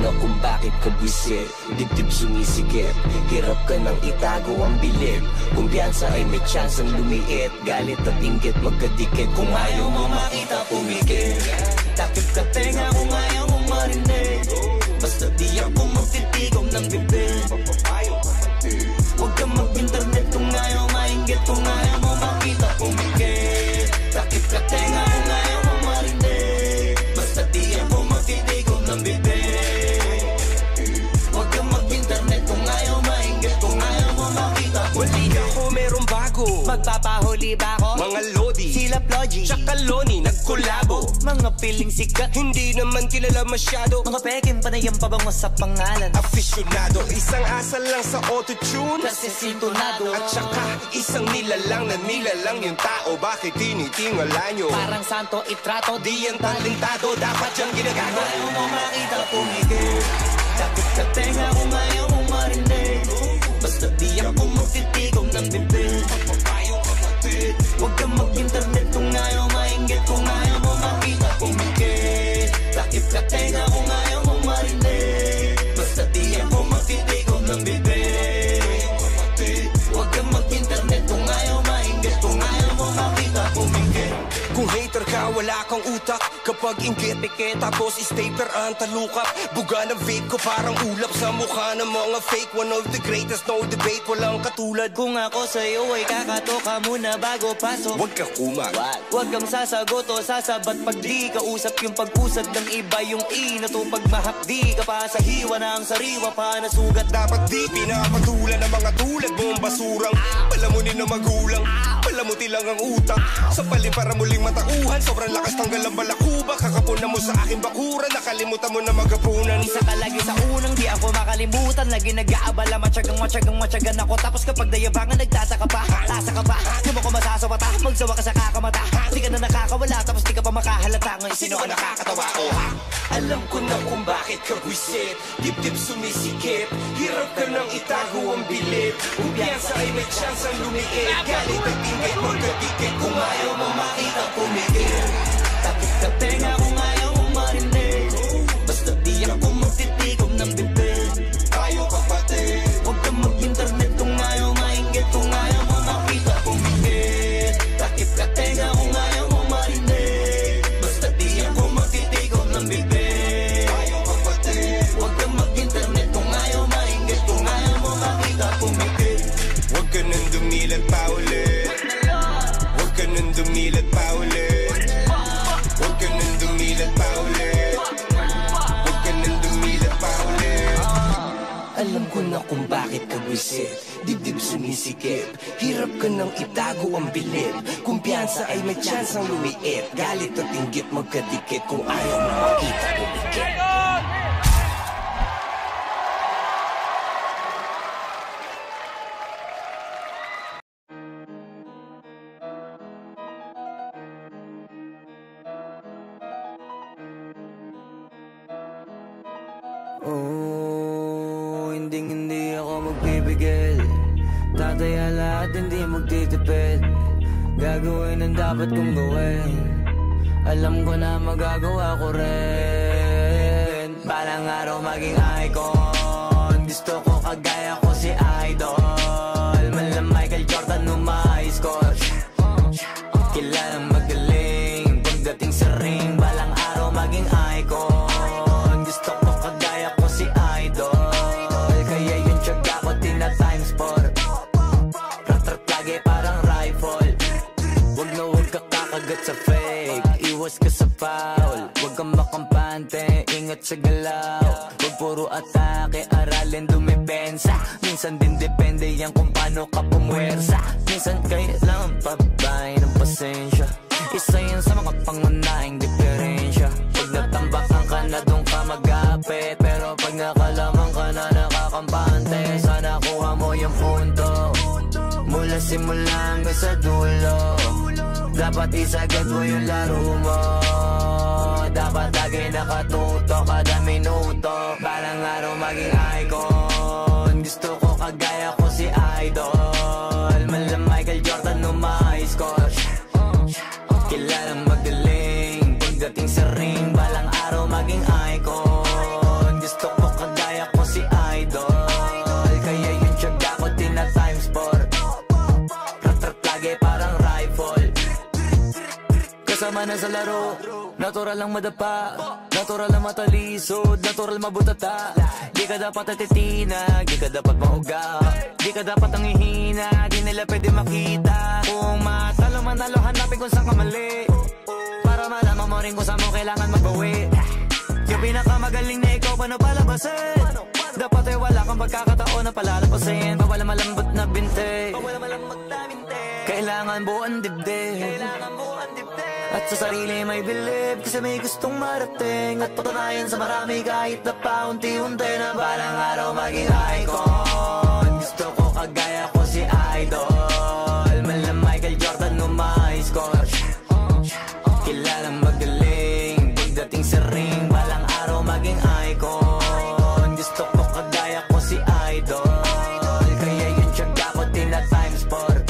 na kung bakit ka buwisit. Dibdib sumisikip, hirap ka nang itago ang bilib. Kumpiyansa ay may chance ang lumiit. Galit at inggit magkadikit. Kung ayaw mo makita pumikit, takip ka tenga kung ayaw mo marinig. Basta di ako magtitigom ng bibig. Huwag ka mag-internet kung ayaw mainggit. Kung ayaw mo makita pumikit, takip ka tenga kung ayaw mo marinig. Basta di ako magtitigom ng bibig. Huwag ka mag-internet kung ayaw mainggit. Kung ayaw mo makita pumikit. Ako merong bago, magpapahuli ba ako? mga lodi, Sila Plogy, tsaka Loni nagkolabo. mga piling sikat, Hindi naman kilala masyado, mga peking panayang pabango sa pangalan. afisyonado. Isang asal lang sa autotune, Kasi sintonado, at saka isang nilalang na nilalang yung tao. Bakit tinitingala nyo? parang santo itrato. Di yan talentado, dapat yung ginagawa. Ayaw mo makita pumikit, takip ka tenga kung ayaw mo marinig. Basta di ako magtitigom ng bibig. Huwag ka mag-internet kung ayaw mainggit. Kung ayaw mo makita pumikit, takip ka tenga kung ayaw mo marinig. Basta di ako magtitigom ng bibig. Huwag ka mag-internet kung ayaw mainggit. Kung ayaw mo makita pumikit. Kung hater ka, wala kang utak. Kapag inggit, pike, tapos stapler ang talukap. Buga ng vape ko parang ulap sa mukha ng mga fake. One of the greatest, no debate, walang katulad. Kung ako sa'yo ay kakato ka muna bago pasok. Huwag ka kumag, Huwag kang sasagot o sasabat pag di kausap. Yung pag-usad ng iba yung inato. Pag mahapdi ka pa sa hiwa ng sariwa pa na sugat. dapat di pinapatulan ng mga tulad mong basurang palamunin ng magulang. Palamuti lang ang utak sa palim para muling matauhan. Sobrang lakas tanggal ang balakuba. Kakapunan mo sa aking bakuran, nakalimutan mo na magapunan. Isa ka lagi sa unang di ako makalimutan. Lagi nag-aabala, matyagang ako. Tapos kapag dayabangan nagtataka pa, tasa ka pa, di mo ko masasawata. Magsawa ka sa kakamata, di ka na nakakawala. Tapos di ka pa makahalata. Ngayon sino ka nakakatawa ko, ha? Alam ko na kung bakit ka buwisit. Dibdib sumisikip, hirap ka nang itago ang bilib. Kumpiyansa ay may chance ang lumiit. Galit at inggit magkadikit. Kung ayaw mo makita pumikit, takip ka tenga kung ayaw mo marinig. Basta di ako magtitigom ng bibig. Tayo kapatid, huwag ka mag-internet kung ayaw mainggit. Kung ayaw mo makita pumikit, takip ka tenga kung ayaw mo marinig. Basta di ako magtitigom ng bibig. Tayo kapatid, huwag ka mag-internet kung ayaw mainggit. Kung ayaw mo makita pumikit. Huwag ka nang dumilat pa ulit. Huwag ka nang dumilat pa ulit. Huwag ka nang dumilat pa ulit. Huwag ka nang dumilat pa ulit. Alam ko na kung bakit ka buwisit. Dibdib sumisikip, hirap ka nang itago ang bilib. Kumpiyansa ay may chance ang lumiit. Galit at inggit magkadikit. Kung ayaw mo makita pumikit. Oh, hindi ako magpipigil. Tataya lahat, hindi magtitipid. Gagawin ang dapat kong gawin. Alam ko na magagawa ko rin. Balang araw maging icon. Gusto ko kagaya ko si Idol. Mala Michael Jordan nung high score. Kilalang magaling. Pagdating sa ring, balang araw maging icon. Gusto ko kagaya ko si Idol. Kaya yung tiyaga ko tina-times 4. Rat-rat lagi parang rifle. Wag na wag ka kakagat sa fake. Iwas ka sa foul. Wag kang makampante, ingat sa galaw. Wag puro atake, aralin dumipensa. Minsan din depende yan kung paano ka pumwersa. Minsan kailangan pabay ng pasensya. Isa yan sa mga pangunahing diferensya. Pag natambakan ka na doon ka mag-apit. Pero pag nakalaman ka na nakakampante, sana kuha mo yung punto. Mula simula hanggang sa dulo, dapat isagad mo yung laro mo. Dapat lagi nakatuto kada minuto. Balang araw maging icon. Gusto ko kagaya ko si Idol. Mala Michael Jordan nung high score. Kilalang magaling. Pagdating sa ring, balang araw maging icon. Gusto ko ka na sa laro. Natural lang madapa, natural lang matalisod, natural mabutata. Di ka dapat atitina, di ka dapat mauga, di ka dapat ang ihina, di nila pwede makita. Kung matalo manalo, hanapin kung saan ka mali, para malaman mo rin kung saan mo kailangan magbawi. Yung pinakamagaling na ikaw, paano palabasin? Dapat ay wala kang pagkakataon na palalapasin. Bawala malambot na binte, kailangan buuan dibdib, at sa sarili may bilib, kasi may gustong marating at patunayan sa marami kahit na paunti-unti na balang araw maging icon. Gusto ko kagaya ko si Idol, mala Michael Jordan no my score. Kilalang magaling pagdating sa ring, balang araw maging icon. Gusto ko kagaya ko si Idol, kaya yun tiyaga ko tina times 4.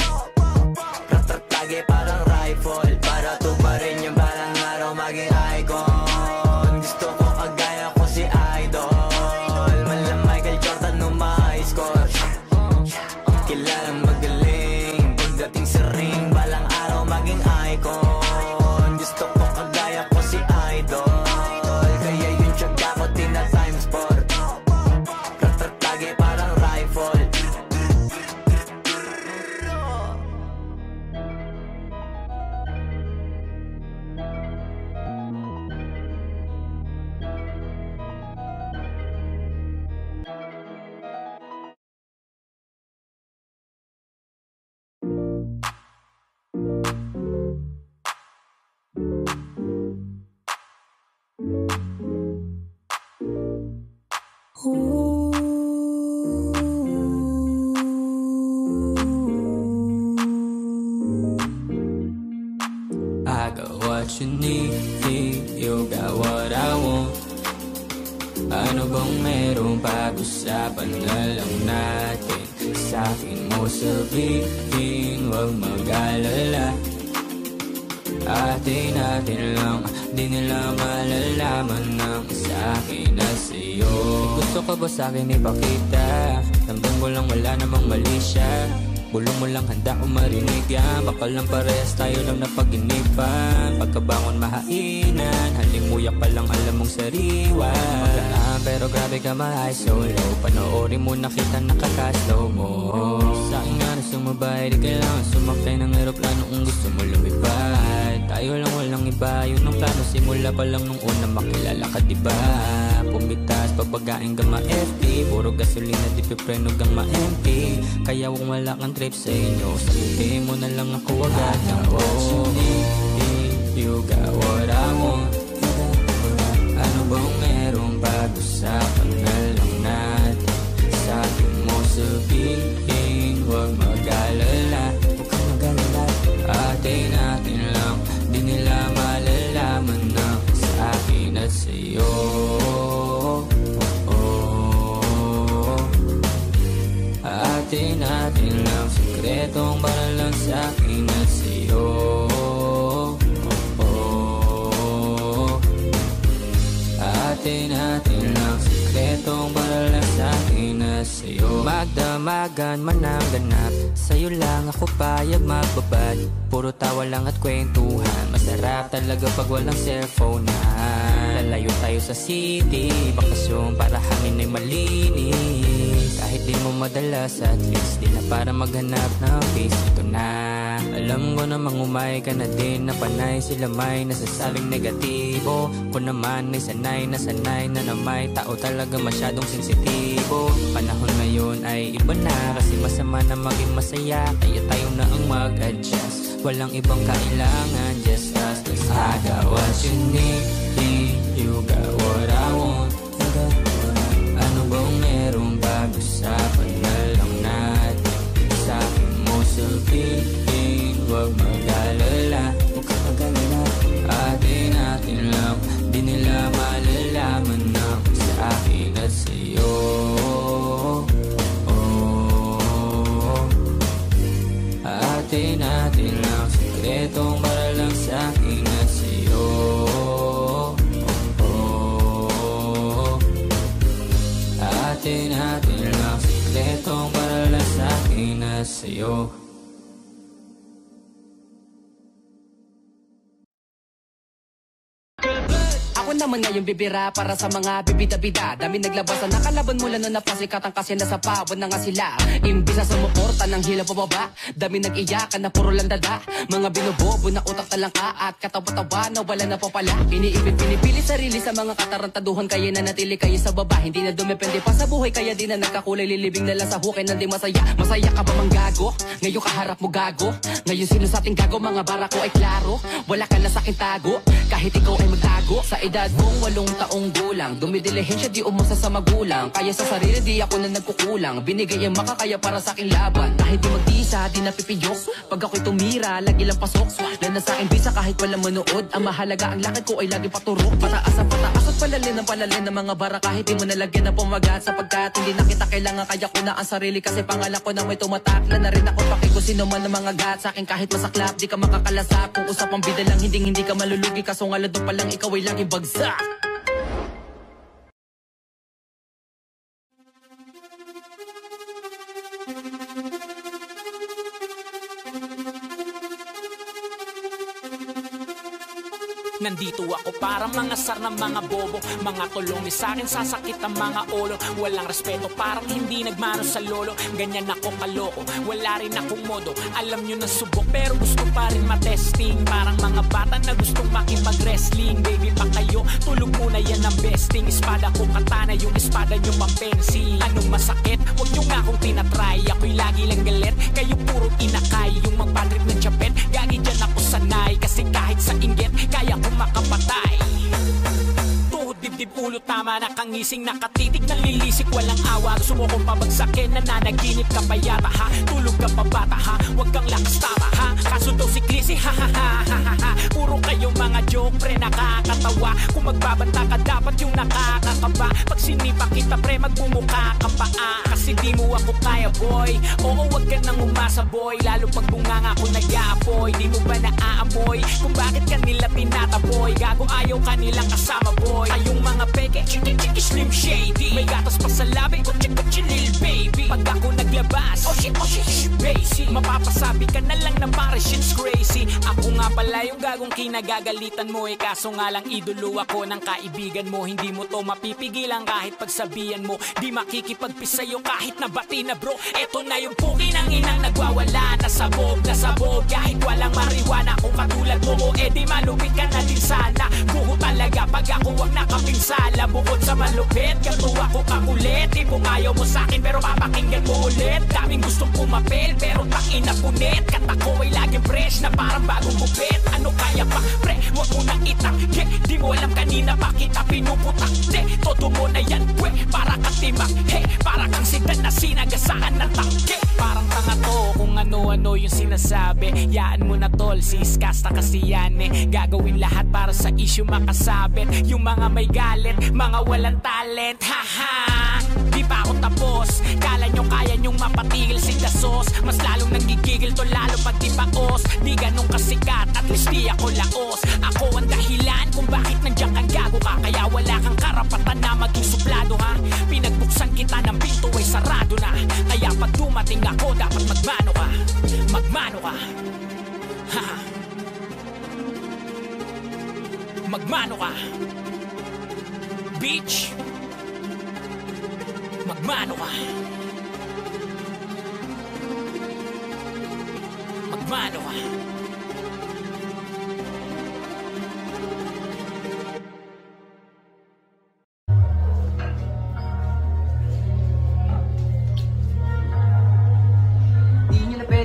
Lagi parang rifle, para tuparin yung balang araw maging icon. Gusto ko kagaya ko si Idol, mala Michael Jordan no my score. Kilalang magaling pagdating sa ring, balang araw maging icon. Gusto ko kagaya ko si Idol, kaya yun tiyaga ko tina times 4. Lagi parang rifle. I got what you need, you got what I want. Ano bang meron, pag-usapan na lang natin. Sa'kin mo sabihin, huwag mag-alala. Atin lang, di nila malalaman ng sa'kin na sa'yo. Gusto ka ba sa'kin ipakita? Damdam ko lang wala namang mali siya. Bulong mo lang handa ko marinig yan. Baka lang parehas tayo lang napag-inipan. Pagkabangon mahainan, halimuyak pa lang alam mong sariwa. Magaan pero grabe ka ma-high solo. Panoorin mo na kita nakaka-slow mo. Sa'kin nga na sumabay, di kailangan sumakay ng aeroplano kung gusto mo lumipad. Tayo lang walang iba, yun ang plano. Simula pa lang nung una makilala ka diba. Pumitas, pabagain ka ma-FP. Puro gasolina, di pipreno gang ma-MP. Kaya kung wala kang trip sa inyo, sabihin mo na lang ako agad na you got what I want. Ano bang merong pag-usapan na lang natin. Sabi mo sabihin, huwag mag-alala. Huwag kang mag-alala. Atin lang, di nila malalaman na sa akin at sa'yo. Atin lang, sikretong para lang sa'kin at sa'yo. Atin lang, sikretong para lang sa'kin at sa'yo. Magdamagan man ang ganap, sa'yo lang ako payag magbabad. Puro tawa lang at kwentuhan, masarap talaga pag walang cellphone na. Lalayo tayo sa city, bakasyon para hangin ay malinis. Kahit di mo madalas, at least di na para maghanap ng peace. Ito na, alam ko namang umay ka na din na panay. Sila may nasasabing negatibo, ko naman ay sanay na may tao talaga masyadong sensitibo. Panahon ngayon ay iba na, kasi masama na maging masaya. Kaya tayo na ang mag-adjust, walang ibang kailangan, just us. Cause I got what you need, you got what I want. Ano bang merong pag-usapan na lang natin. Sa'kin mo sabihin, huwag mag-alala. Huwag kang mag-alala. Atin lang, di nila malalaman na sa akin at sa'yo. Atin lang, sikretong para lang sa'kin at sa'yo. Atin lang, sikretong para lang sa'kin at sa'yo. naman ngayon bibira para sa mga bibida-bida. Dami naglabasan na kalaban mula noon napasikatan kasi nasa pawan na nga sila. Imbis na sumuporta ng hila pababa, dami nag-iyakan na puro lang dada. Mga binubobo na utak talangka at katawa-tawa na wala na papala. Iniipit pinipili sarili sa mga katarantaduhan, kaya nanatili kayo sa baba. Hindi na dumepende pa sa buhay, kaya di na nagkakulay. Lilibing na lang sa hukay na di masaya. Masaya ka ba mang gago? Ngayon kaharap mo gago. Ngayon sino sa ating gago? Mga bara ko ay klaro. Wala ka na sa akin tago, kahit ikaw ay magtago. Sa edad mong 8 taong gulang, dumidilihensya di umusa sa magulang. Kaya sa sarili di ako na nagkukulang. Binigay ang makakaya para sa aking laban. Kahit di magtisa, di napipiyok. Pag ako'y tumira, lagi lang pasok. Lana sa aking bisa kahit walang manood. Ang mahalaga ang lakad ko ay lagi paturok. Pataas ang pataas at palalin ng mga bara. Kahit di mo nalagyan na pumagat, sapagkat hindi na kita kailangan. Kaya ko na ang sarili kasi pangalan ko na may tumatakla na rin ako. Pakiko sino man ang mga gat sa akin kahit masaklap. Di ka makakalasap kung usapang bida lang, hindi ka malulugi. Kaso nga doon pa lang ikaw ay laging bagsak. Nandito ako para mga sar ng mga bobo. Mga tulong ni sa'kin sasakit ang mga ulo. Walang respeto parang hindi nagmano sa lolo. Ganyan ako kaloko, wala rin akong modo. Alam nyo na subok pero gusto pa rin matesting. Parang mga bata na gustong makipag-wrestling. Baby pa kayo, tulog muna yan ang besting. Espada ko katana, yung espada nyo pampensi. Anong masakit? Huwag nyo nga akong tinatry. Ako'y lagi lang galit, kayo puro inakay. Yung magpatrip ng chapet, gagi dyan ako sanay. Kasi kahit sa inggit, kaya ko makapatay. Tuhod, dibdib, ulo, tama na kangising. Nakatitig, nalilisik, walang awa. Gusto mo kong pabagsakin, nananaginip ka pa yata ha. Tulog ka pa bata ha, huwag kang lakas tama ha. Kaso daw si Clissy ha ha ha ha ha ha. Puro kayong mga joke pre, nakakatawa. Kung magbabanta ka dapat yung nakakakaba. Pag sinipa kita pre, magbumuka ka pa kasi di mo ako kaya boy. Oo, wag ka nang umasa boy. Lalo pag bunganga ako nag-aapoy. Di mo ba naaamoy kung bakit kanila tinataboy? Gago ayaw kanilang kasama boy. Kayong mga peke, chiki slim shady. May gatas pa sa labi, kutsi lil baby. Pag ako naglabas, oh shit, basic. Mapapasabi ka na lang na pare shit's crazy. Ako nga pala yung gagong kinagagalitan mo eh. Kaso nga lang idolo ako ng kaibigan mo. Hindi mo to mapipigilan kahit pagsabihan mo. Di makikipagpis sa'yo kahit nabati na bro. Eto na yung puki ng inang nagwawala. Nasabog, kahit walang mariwana. Kung katulad mo o di malupit ka na din sana. Buho talaga pag ako wag nakapinsala. Bukod sa malupit, ganto ako kakulit. Di mo ayaw mo sa'kin pero papakinggan mo ulit. Daming gustong pumapel pero takin na punit. Kata ko ay laging fresh na parang bagong bupit. Ano kaya pa pre, wag mo nang itakye. Di mo alam kanina pa kita pinuputak. Todo mo na yan pwe, para kang timak. Hey, para kang sidan na sinagasaan ng tangke. Parang tanga to kung ano-ano yung sinasabi. Yaan mo na tol, siskasta kasi yan eh. Gagawin lahat para sa issue makasabit. Yung mga may galit, mga walang talent. Haha, di pa ako tapos. Kala nyo kaya nyong mapatigil si Dasos. Mas lalong nanggigigil to lalo pag di baos. Di ganun kasikat, at least di ako laos. Ako ang dahilan kung bakit nandiyan kang gago ka. Kaya wala kang karapatan na maging suplado ha. Pinagbuksan kita ng pinto ay sarado na. Kaya pag dumating ako dapat magmano ka. Magmano ka. Haha, magmano ka. Bitch, magmano ka. Magmano ka.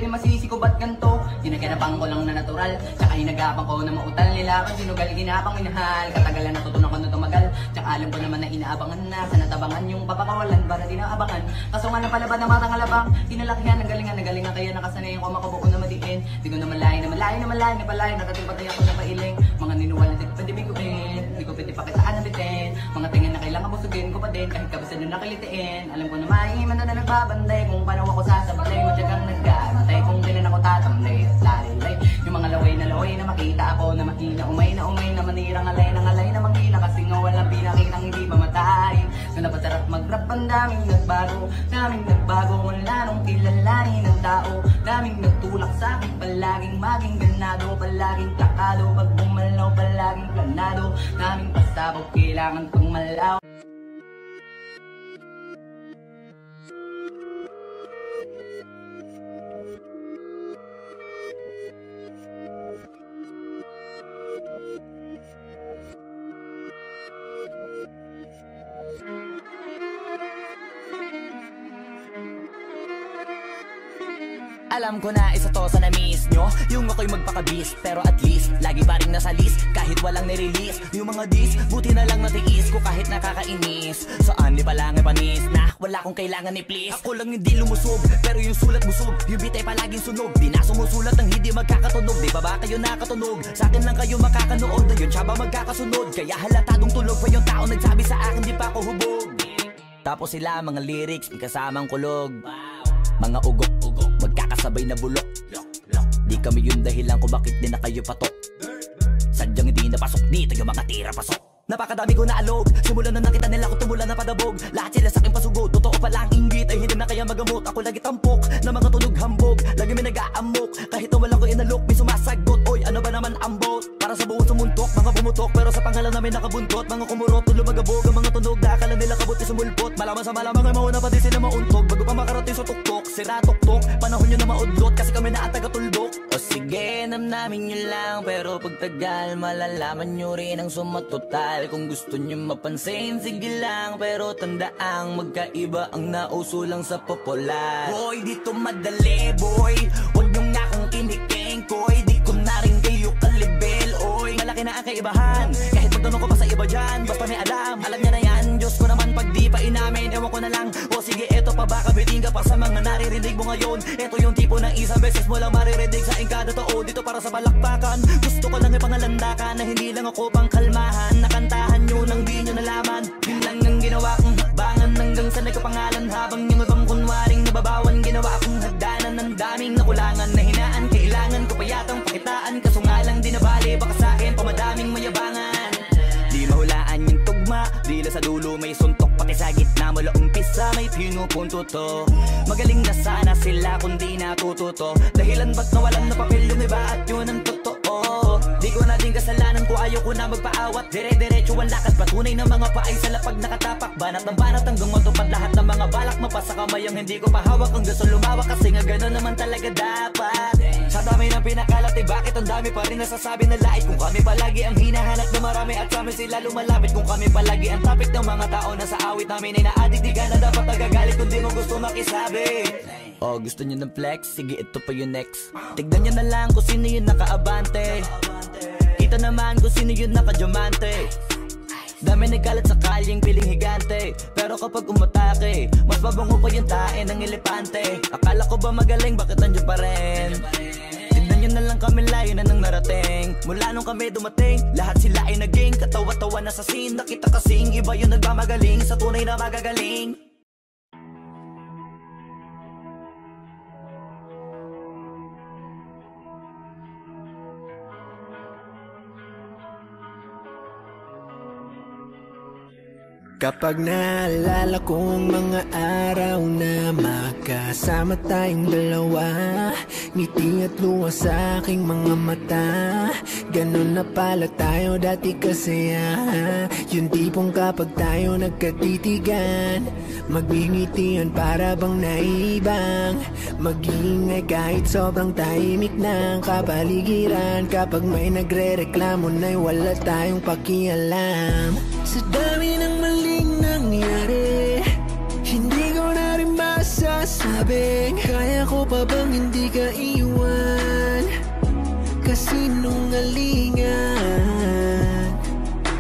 Masisi ko ba't ganto? Ginaganapan ko lang na natural. Tsaka hinagapan ko na mautal nila. Kung sinugal ginapang minahal. Katagalan natutunan ko na tumagal. Tsaka alam ko naman na inaabangan na. Sa natabangan yung papakawalan para di naabangan. Kaso nga napalabad ng matang alabang. Dinalakihan, nagalingan kaya nakasanayan ko makabuo na madiin. Di ko na malayo Natatimbatay ako na pailing. Mga ninuwal na di ko pwede biguin. Di ko pwede pakitaan na bitin. Mga tingin na kailangan busugin ko pa din. Kahit kabasan na nakilitiin. Alam ko na maiiman na nagbabantay. Kung paano ako sasablay. Madyagang nagkaantay. Kung kailan ako tatamlay at lalilay. Yung mga laway na makita ako na makina. Umay na manirang alay na manghila. Kasi nga walang pinakitang hindi mamatayin. Nung napasarap mag-rap ang daming nagbago. Mula nung kilalanin. mga tao. Daming nagtulak sa akin, palaging maging ganado, palaging takado, pag bumalaw palaging planado. Daming pasabog, kailangan pang malaw. Alam ko na isa to sa na-miss nyo, yung ako'y magpakabis, pero at least lagi pa rin nasa list, kahit walang nirelease. Yung mga dis, buti na lang natiis ko kahit nakakainis. Saan di pa lang ay panis na wala kong kailangan ni please. Ako lang hindi lumusog, pero yung sulat busog, yung beat ay palaging sunog. Di na sumusulat ng hindi magkakatunog, di ba kayo nakatunog? Sa akin lang kayo makakanood, na yun siya ba magkakasunod? Kaya halatadong tulog pa yung tao nagsabi sa akin di pa ako hubog. Tapos sila mga lyrics, may kasamang kulog, mga ugok-ugok, magkakasabay na bulok. Di kami yung dahilan kung bakit din na kayo patok. Sadyang hindi napasok dito yung mga tira pasok. Napakadami ko na alog, simulan na nakita nila ko tumula na padabog. Lahat sila sa aking pasugod, totoo pala ang inggit ay hindi na kaya magamot. Ako lagi tampok, na mga tunog hambog, lagi may nag-aamok. Kahit na wala ko inalok, may sumasagot. Oy, ano ba naman ang bot? Para sa buong sumuntok, mga bumutok, pero sa pangalan namin nakabuntot. Mga kumurot, tulo magabog, ang mga tunog, akala nila kabuti sumulpot. Malaman sa malamang ay mauna pati sila mauntog, bago pa makarating sa tuktok. Sira tuktok, panahon nyo na maudlot, kasi kami na ang taga-tuldok. O sige, namnamin nyo lang, pero pagtagal malalaman nyo rin ang sumatotal. Kung gusto nyo mapansin, sige lang, pero tandaang magkaiba ang nauso lang sa popular. Boy, dito madali, boy, huwag nyo nga akong kiniking, koy. Di ko na rin kayo kalibel, oy. Malaki na ang kaibahan, kahit magtanong ko pa sa iba dyan, basta may alam niya na yan. Diyos ko naman pag di pa inamin, ewan ko na lang. O sige, eto pa baka biting ka pa sa mga naririnig mo ngayon. Eto yung tipo ng isang beses mo lang maririnig sa engkada tao. Dito para sa balakbakan, gusto ko lang ipangalandakan na hindi lang ako pang kalmahan. Nakantahan nyo nang di nyo nalaman, yun lang ang ginawa kong hakbangan. Hanggang sa nagkapangalan habang yung ibang kunwaring nababawan. Ginawa akong hagdanan ng daming nakulangan na hinaan. Kailangan ko pa yatang pakitaan, kaso nga lang di nabali. Baka sa akin pamadaming mayabangan. Di mahulaan yung tugma, dila sa dulo may suntok, pati sa gitna mula umpisa may pinupunto to. Magaling na sana sila kung di natututo, dahilan ba't nawalan na papel yung iba at yun ang totoo. Di ko na din kasalanan ko, ayaw ko na magpaawat. Dire-diretso ang lakad, patunay ng mga paay sa lapag nakatapak. Banat ng banat hanggang matupad lahat ng mga balak. Mapasa kamay ang hindi ko pahawak, ang gusto lumawak, kasi nga gano'n naman talaga dapat. Sa dami ng pinakalat, eh bakit ang dami pa rin nasasabi na lait? Kung kami palagi ang hinahanap na marami at sa amin sila lumalapit. Kung kami palagi ang topic ng mga tao na sa awit namin ay na-addict, di ka na dapat nagagalit kung di mo gusto makisabi. Oh, gusto nyo ng flex? Sige, ito pa yung next. Tignan nyo na lang kung sino yung nakaabante. Kita naman kung sino yung nakadiamante. Dami nagkalat sa kalyeng piling higante, pero kapag umatake, mas mabango pa yung tae ng elepante. Akala ko ba magaling, bakit nandiyan pa rin? Tignan nyo na lang kami, layo na nang narating. Mula nung kami dumating, lahat sila ay naging katawa-tawa na sa scene. Nakita kasing iba yung nagmamagaling sa tunay na magagaling. Kapag naalala ko ang mga araw na magkasama tayong dalawa, ngiti at luha sa aking mga mata. Ganun na pala tayo dati kasaya. Yung tipong kapag tayo nagkatitigan, magbingitian para bang naibang. Mag-iingay kahit sobrang tahimik ng kapaligiran. Kapag may nagre-reklamo na'y wala tayong pakialam. Sa dami ng maling nangyari, hindi ko na rin masasabing kaya ko pa bang hindi ka iwan. Kasinungalingan,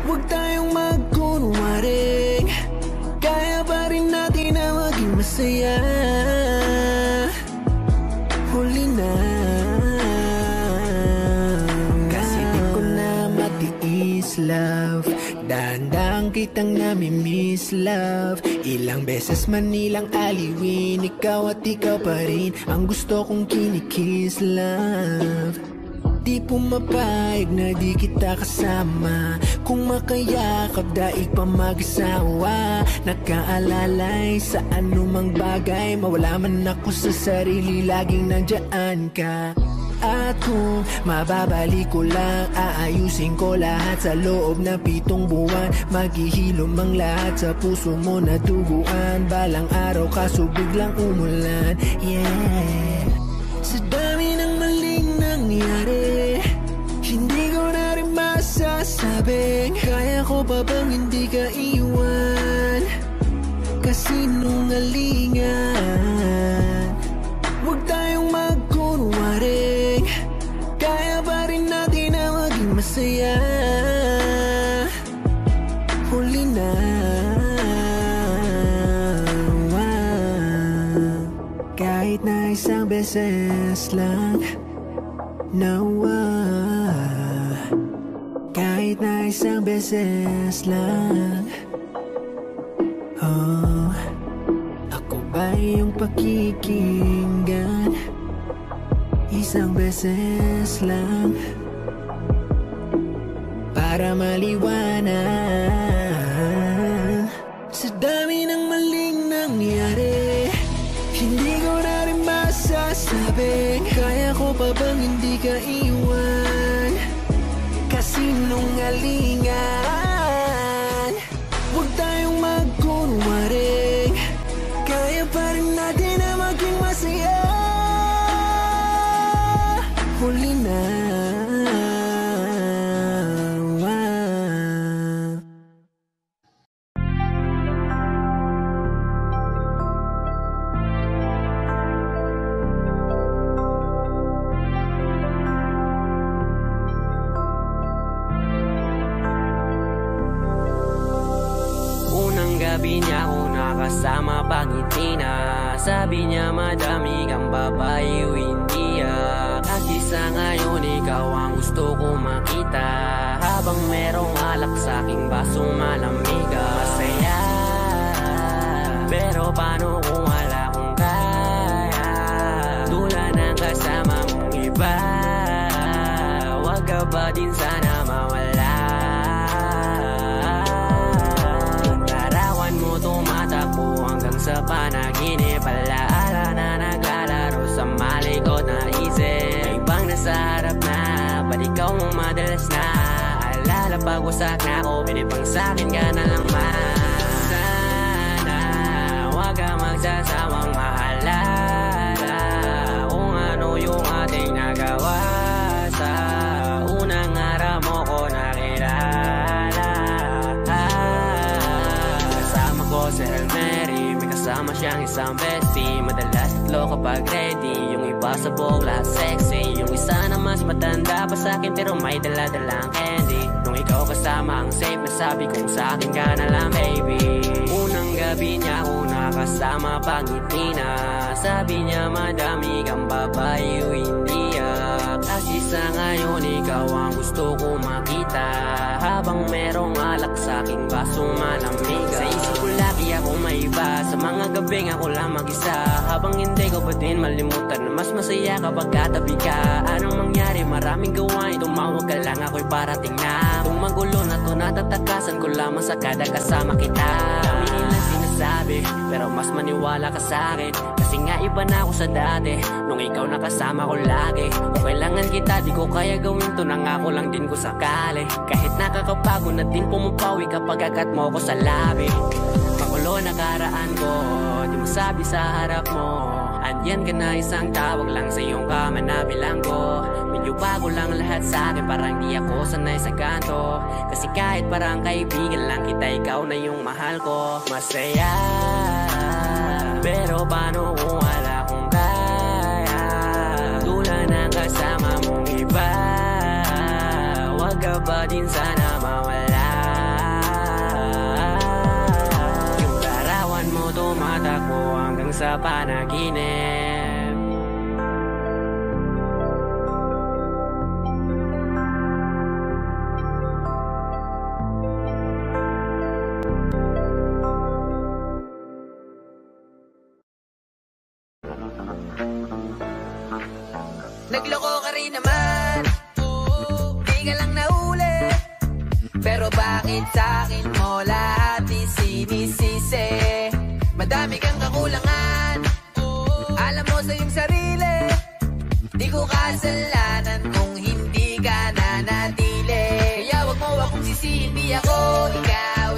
huwag tayong magkunwaring, kaya pa rin natin na maging masaya. Huli na, kasi di ko na matiis, love. Dahan-dahan kitang nami-miss, love. Ilang beses man nilang aliwin, ikaw at ikaw pa rin ang gusto kong kinikiss, love. di pumapayag na di kita kasama. Kung makayakap daig pa mag-asawa. Nagkaalalay sa anumang bagay, mawala man ako sa sarili, laging nandyan ka. At kung mababalik ko lang, aayusin ko lahat sa loob na 7 buwan. Maghihilom ang lahat sa puso mo na duguan. Balang araw kaso biglang umulan. Yeah. Sa dami ng maling nangyari, hindi ko na rin masasabing kaya ko pa bang hindi ka iwan. Kasinungalingan, huwag tayong magkunwaring, kaya pa rin natin na maging masaya. Huli na, kahit na isang beses lang, nawa. Kahit na isang beses lang. Oh, ako ba yung pakikinggan? Isang beses lang para maliwanag. Sa dami ng maling nangyari, hindi ko na rin masasabing kaya ko pa bang hindi ka iwan. Kasinungalingan, huwag tayong magkunwaring, kaya pa rin natin na maging masaya. Huli na. Gabi niya ako nakasama pangiti na. Sabi niya madami kang babae o hindi at isa ngayon ikaw ang gusto ko makita. Habang merong alak sa aking basong malamig, masaya. Pero paano kung wala kong kaya? Tulad ng kasama mong iba, wag ka ba din sana mawala? Tumatakbo hanggang sa panaginip, alaala na naglalaro sa malikot na isip. Ibang nasa harap na, ba't ikaw mong madalas na? Alala pag wasak na ako, pinipang sa'kin ka na lang man. Sana wag ka magsasawang maalala kung ano yung ating nagawa. Sa unang araw mo ko nakilala. Si Hail Mary, may kasama siyang isang bestie. Madalas tatlo kapag ready, yung iba sa buhok lahat sexy. Yung isa na mas matanda pa sa'kin pero may dala-dalang candy. Nung ikaw kasama ang safe na sabi kong sa'kin ka na lang baby. Unang gabi niya ako nakasama pangiti na. Sabi niya madami kang babae o hindi at isa ngayon ikaw ang gusto ko makita. Habang merong alak sa aking basong malamig, sa isip ko lagi ako may iba. Sa mga gabing ako lang mag-isa. Habang hindi ko pa din malimutan na mas masaya kapag katabi ka. Anong mangyari? Maraming gawain, tumawag ka lang ako'y parating na. Kung magulo na to natatakasan ko lamang sa kada kasama kita. Dami nilang sinasabi pero mas maniwala ka sa akin. Kasi nga iba na ako sa dati nung ikaw nakasama ko lagi. Kung kailangan kita di ko kaya gawin to, nangako lang din ko sakali. Kahit nakakapagod na din pumapawi kapag agat mo ko sa labi. Makulo na karaan ko, di mo sabi sa harap mo. Andyan ka na isang tawag lang sa iyong kama na bilang ko. Medyo bago lang lahat sa akin, parang di ako sanay sa kanto. Kasi kahit parang kaibigan lang kita, ikaw na yung mahal ko. Masaya, pero paano kung wala kong kaya? Tulad ng kasama mong iba, wag ka ba din sana mawala? Yung larawan mo tumatakbo hanggang sa panaginip. Nagloko ka rin naman, Pero bakit sa'kin mo lahat isinisisi? Madami kang kakulangan, alam mo sa iyong sarili. Di ko kasalanan kung hindi ka nanatili. Kaya wag mo akong sisihin, di ako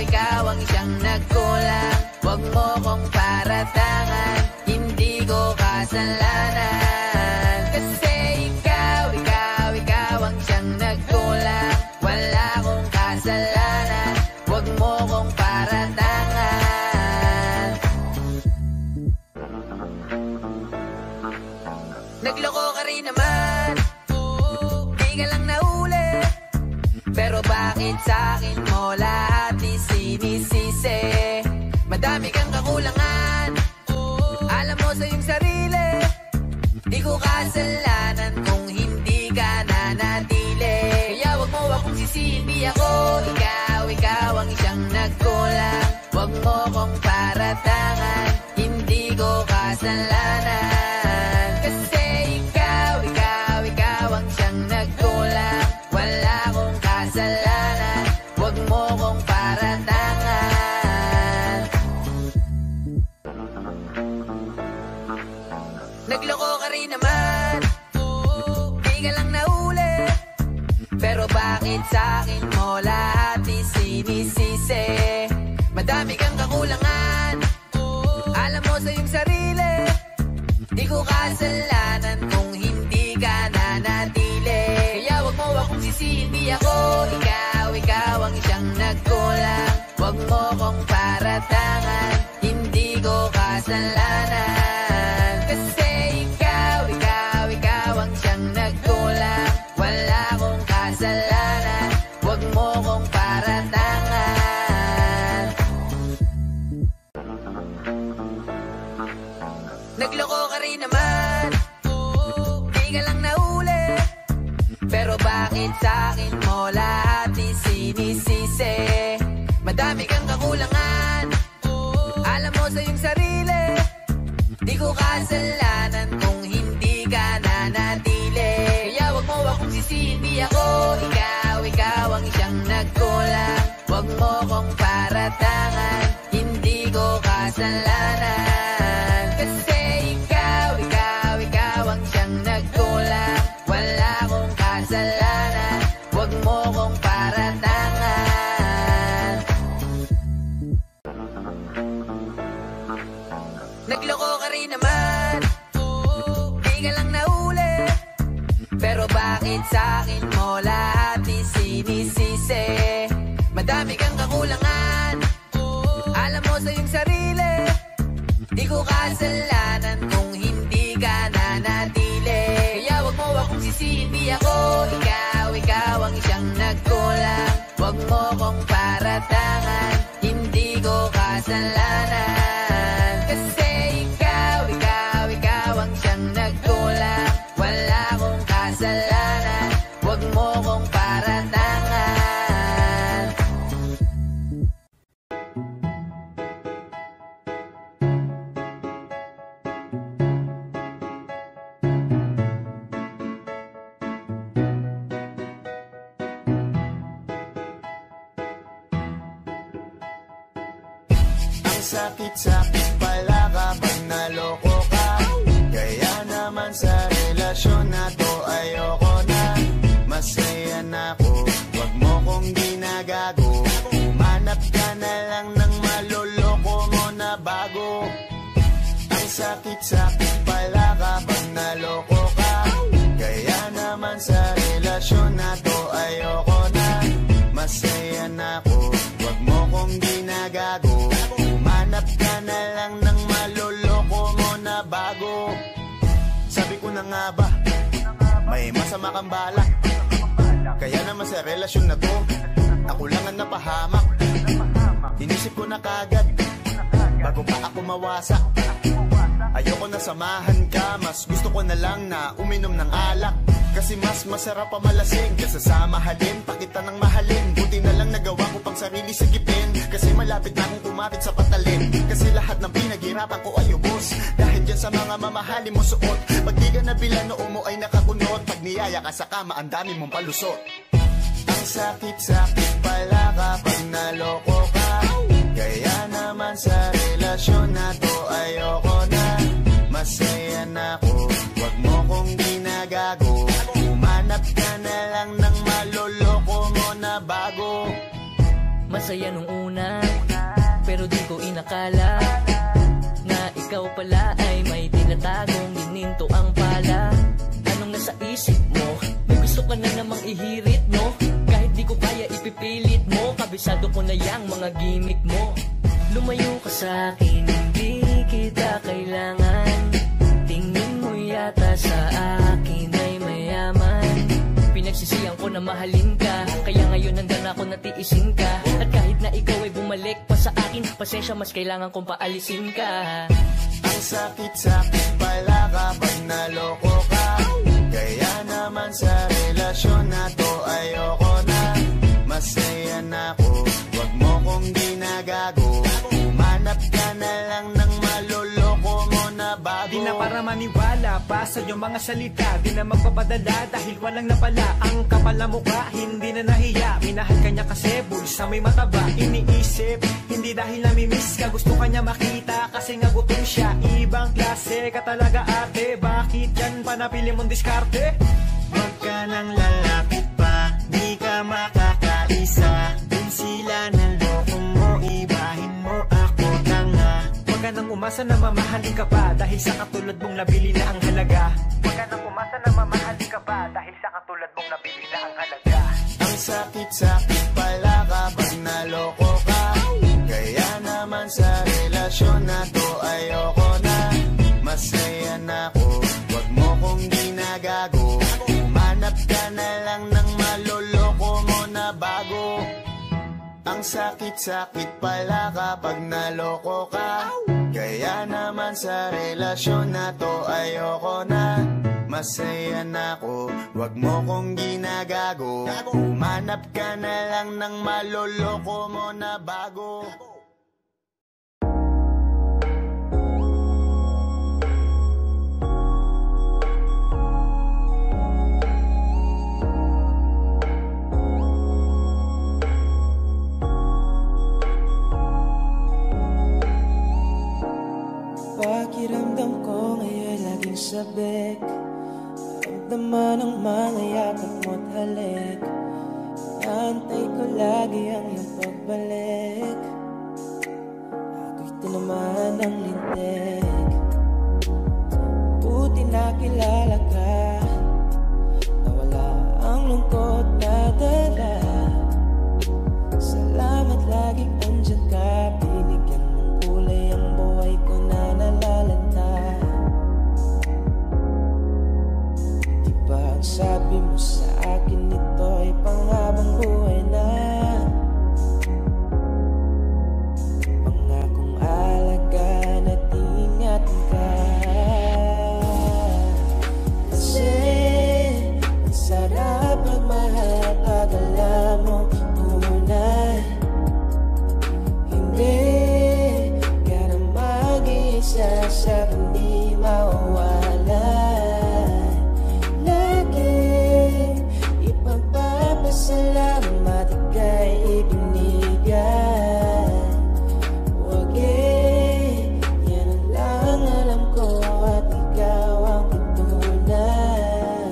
ikaw ang siyang nagkulang. Wag mo kong paratangan, hindi ko kasalanan. Kasi ikaw ang siyang nagkulang. Wala akong kasalanan, wag mo kong paratangan. Nagloko ka rin naman, di ka lang nahuli. Pero bakit sa'kin mo lahat isinisisi? Madami kang kakulangan, alam mo sa iyong sarili. Di ko kasalanan kung hindi ka nanatili. Kaya wag mo akong sisihin, di ako ikaw ang siyang nagkulang. Wag mo kong paratangan, hindi ko kasalanan. Kasi ikaw ang siyang nagkulang. Wala akong kasalanan, wag mo kong paratangan. Nagloko ka rin naman, di ka lang nahuli. Pero bakit sa'kin mo lahat isinisisi? Madami kang kakulangan, alam mo sa iyong sarili. Di ko kasalanan kung hindi ka nanatili. Kaya wag mo akong sisihin, di ako ikaw ang siyang nagkulang. Wag mo kong paratangan, hindi ko kasalanan. Kasi ikaw ang siyang nagkulang. Wala akong kasalanan, wag mo kong paratangan. Nagloko ka rin naman, di ka lang nahuli. Pero bakit sa'kin mo lahat isinisisi? Madami kang kakulangan, alam mo sa iyong sarili. Di ko kasalanan kung hindi ka nanatili. Kaya wag mo akong sisihin, di ako ikaw ang siyang nagkulang. Wag mo kong paratangan, hindi ko kasalanan. Kasi ikaw ang siyang nagkulang. Wala akong kasalanan, wag mo kong paratangan. Nagloko ka rin naman, di ka lang nahuli. Pero bakit sa'kin mo lahat isinisisi? Madami kang kakulangan, alam mo sa iyong sarili. Di ko kasalanan kung hindi ka nanatili. Kaya wag mo akong sisihin, di ako ikaw ang siyang nagkulang. Wag mo kong paratangan, hindi ko kasalanan. Kasi ikaw ang siyang nagkulang. Wala akong kasalanan, wag mo kong paratangan. Sakit-sakit pala kapag naloko ka. Kaya naman sa relasyon na to ayoko na. Masaya na ako, wag mo kong ginagago. Umanap ka na lang ng maloloko mo na bago. Ang sakit-sakit pala kapag naloko ka. Kaya naman sa relasyon na to ayoko na. Masaya na ako, wag mo kong ginagago. Hanap ka na lang ng maloloko mo na bago. Sabi ko na nga ba, may masama kang balak. Kaya naman sa relasyon na to, ako lang ang napahamak. Inisip ko na kagad, bago pa ako mawasak. Ayoko na samahan ka, mas gusto ko na lang na uminom ng alak. Kasi mas masarap pa malasing kaysa sa mahalin, pakita ng mahalin. Buti na lang nagawa ko pang sarili sigipin, kasi malapit na akong kumapit sa patalin. Kasi lahat ng pinaghirapan ko ay ubos, dahil dyan sa mga mamahalin mo suot. Pag di ka nabila noo mo ay nakakunot, pag niyaya ka sa kama ang dami mong palusot. Ang sakit-sakit pala kapag naloko ka. Kaya naman sa relasyon na to ayoko na. Masaya na ako, wag mo kong ginagago. Umanap ka na lang ng maloloko mo na bago. Masaya nung una, pero di ko inakala na ikaw pala ay may tinatagong gininto ang pala. Anong nasa isip mo? May gusto ka na namang ihirit mo. Kahit di ko kaya ipipilit mo, kabisado ko na yang mga gimmick mo. Lumayo ka sa'kin, hindi kita kailangan. Tingin mo yata sa akin ay mayaman. Pinagsisiyang ko na mahalin ka, kaya ngayon nandan ako natiisin ka. At kahit na ikaw ay bumalik pa sa akin, pasensya mas kailangan kong paalisin ka. Ang sakit-sakit pala kapag naloko ka. Kaya naman sa relasyon na to ayoko na. Masaya na ako, wag mo kong ginagago. Umanap ka na lang ng maloloko mo na bago. Di na para maniwala pa sa iyong mga salita. Di na magpapadala dahil walang napala. Ang kapal na mukha, hindi na nahiya. Minahal ka niya kasi bulsa may mataba. Iniisip, hindi dahil namimiss ka. Gusto ka niya makita kasi nga gutom siya. Ibang klase ka talaga ate. Bakit yan pa napili mong diskarte? Wag ka nang lalapit pa, di ka makakaisa. Dun sila ng loko mo, ibahin mo ako tanga. Wag ka nang umasa na mamahalin ka pa, dahil sa katulad mong nabili na ang halaga. Wag ka nang umasa na mamahalin ka pa, dahil sa katulad mong nabili na ang halaga. Ang sakit-sakit pala kapag naloko ka. Kaya naman sa relasyon na to ayoko na. Masaya na ako, wag mo kong ginagago. Umanap ka na lang ng maloloko mo na bago. Ang sakit-sakit pala kapag naloko ka. Kaya naman sa relasyon na to ayoko na. Masaya na ako, wag mo kong ginagago. Umanap ka na lang ng maloloko mo na bago. Pakiramdam ko ngayon laging sabik. Ramdaman ang mga yakap mo't halik. Naantay ko lagi ang iyong pagbalik. Ako'y tinamaan ng lintik. Buti nakilala ka. Nawala ang lungkot na dala. Salamat laging andyan ka. Binigyan mong kulay ang buhay ko na nalalanta. Di ba ang sabi mo sa akin ito ay panghabang buhay na? Pangakong alagaan at ingatan ka. Kasi ang sarap magmahal pag alam mo tunay. Hindi ka na mag-iisa sa hindi mawawala. Lagi ipagpapasalamat ika'y ibinigay. Huwag yan ang lang alam ko at ikaw ang tunay.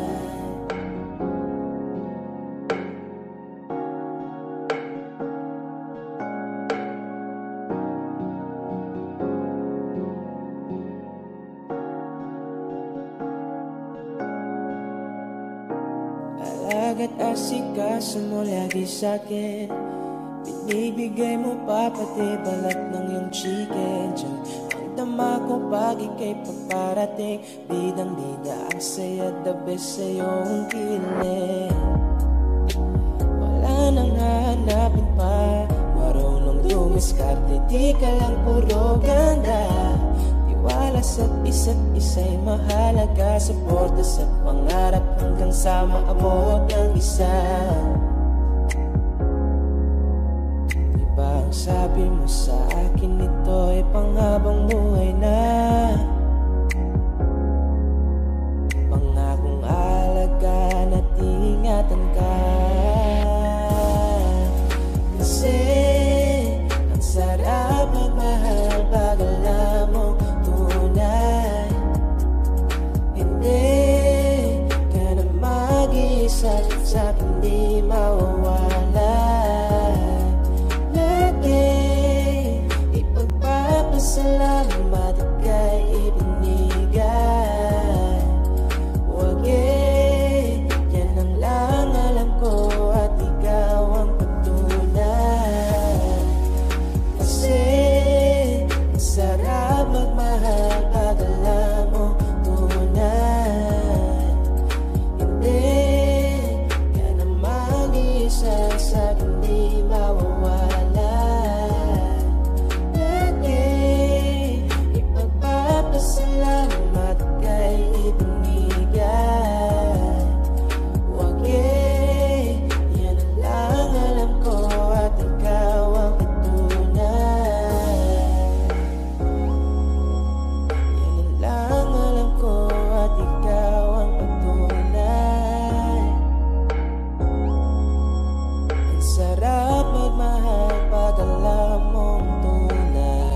Alaga't asikaso mo lagi sa'kin. Binibigay mo pa pati balat ng iyong chicken. Diyan ang dama ko pag ika'y paparating. Bidang-bida ang saya, the best sa iyong kilig. Wala nang hahanapin pa. Marunong dumiskarte, di ka lang puro ganda. Tiwala sa't isa't isa'y mahalaga. Suporta sa pangarap hanggang sa maabot ng isa. Diba ang sabi mo sa akin ito ay panghabang buhay na? Pangakong alagaan at ingatan ka. sa'kin di mawawala. Lagi ipagpapasalamat ika'y ibinigay. Wag yan ang lang alam ko at ikaw ang patunay. Kasi ang sarap magmahal pag alam mo tunay. Hindi ka na mag-isa sa'kin di mawawala. Lagi ipagpapasalamat ika'y ibinigay. Wag yan ang lang alam ko at ikaw ang patunay. Yan ang lang alam ko at ikaw ang patunay. Ang sarap magmahal pag alam mong tunay.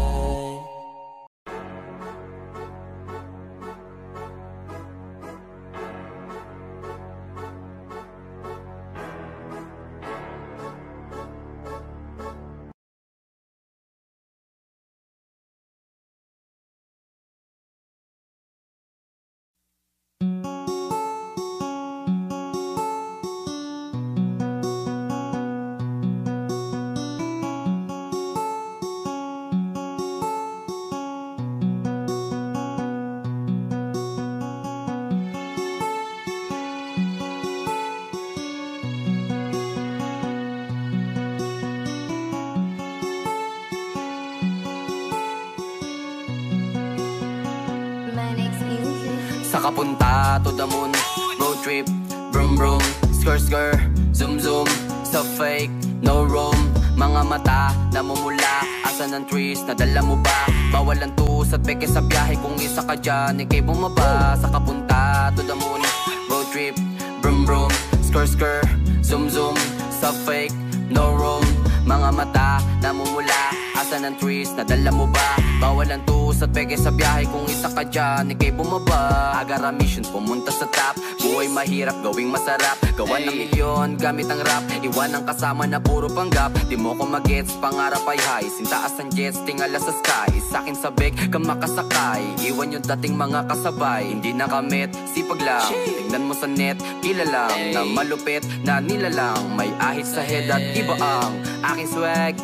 Saka punta to the moon, road trip, brum brum, skr skr, zoom zoom, stuff fake, no room. Mga mata namumula, asan ang trees, nadala mo ba? Bawal ang tus at peke sa biyahe, kung isa ka dyan, ikay bumaba. Saka punta to the moon, road trip, brum brum, skr skr, zoom zoom, stuff fake, no room. Mga mata namumula, asan ang trees, nadala mo ba? Bawal ang tus at peke sa biyahe, kung isa ka dyan, ikay bumaba. Agara mission, pumunta sa top. Buhay mahirap, gawing masarap. Gawa ng milyon, gamit ang rap. Iwan ang kasama na puro panggap. Di mo ko magets, pangarap ay high. Sintaas ang jets, tingala sa sky. Sa'kin sabik, ka makasakay. Iwan yung dating mga kasabay. Hindi nakamit, sipag lang. Tingnan mo sa net, kilalang na malupit na nilalang. May ahit sa head at iba ang aking swag,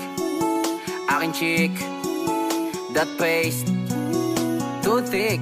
aking chick, that paste, too thick.